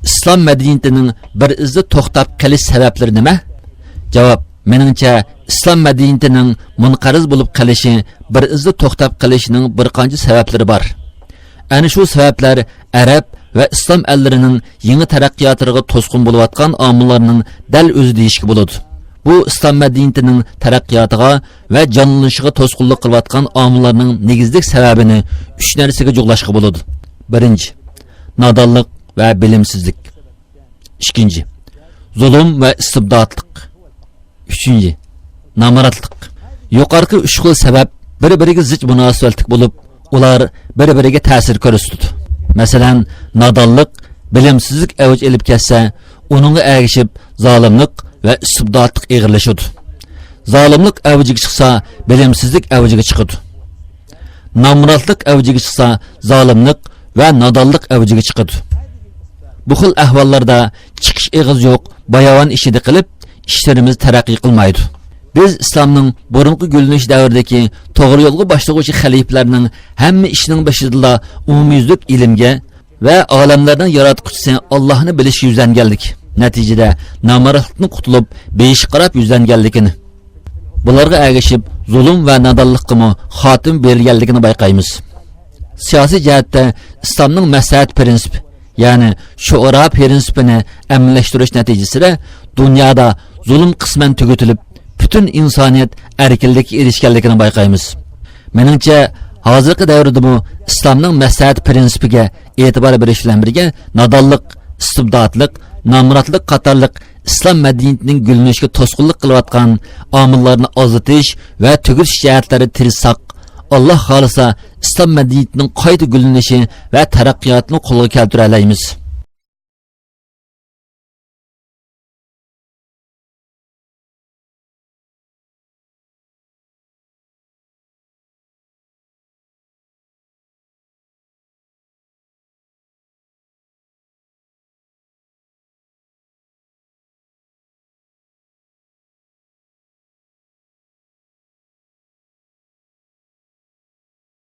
islom madaniyatining bir izda to'xtab qolish sabablari nima? Javob: meningcha islom madaniyatining munqariz bo'lib qolishi, bir izda to'xtab qolishining bir qancha sabablari bor. Ana shu sabablar arab va islom ellarining yangi taraqqiyotiga to'sqin bo'layotgan omillarning dal o'zi deyishga bo'ladi. Bu islom madaniyatining taraqqiyotiga va jonlanishiga to'sqinlik qilayotgan omillarning negizlik sababini 3 narsaga jo'glashga bo'ladi. Birinchi, nodonlik va bilimsizlik. Ikkinchi, zulm va istibdodlik. Üçüncü, namaratlık. Yukarıki 3 xil sebep bir-biriga zid munosabatlik bo'lib, ular bir-biriga ta'sir ko'rsatadi. Masalan, nodonlik, bilimsizlik avj elib ketsa, uningga ergishib zolimlik va istibdodlik eg'irlashadi. Zolimlik avjiga chiqsa, bilimsizlik avjiga chiqadi. Namaratlik avjiga chiqsa, zolimlik va nodonlik avjiga chiqadi. Bu xil ahvollarda chiqish eg'iz yo'q, bayovan ishida qilib ishlarimiz taraqqiy qilmaydi. Biz islomning burunqi gulinish davridagi to'g'ri yo'lga boshlag'uvchi xaliflarning hamma ishining boshida umumyuzlik ilmga va olamlarning yaratquchisi Allohni bilishga yuzlanganlik. Natijada namaratlikni qutulib, beyish qarab yuzlanganligini. Bularga ergashib zulm va nodonlikqa xotim berilganligini bayqaymiz. Siyosiy jihatda islomning maslahat prinsipi, ya'ni shuura prinsipini amallashtirish natijasida dunyoda zulm qisman tugatilib, butun insoniyat erkinlikka erishganligini bayqaymiz. Meningcha, hozirgi davrda bu islomning maslahat prinsipiga e'tibor berish bilan birga nodonlik, istibdodlik, nomratlik qatorliq islom madaniyatining gullanishiga to'sqinlik qilayotgan omillarni ozitish va tugutish jihatlari tirsak, Alloh xolisa islom madaniyatining qayta gullanishi va taraqqiyotini qo'lga keltira olamiz.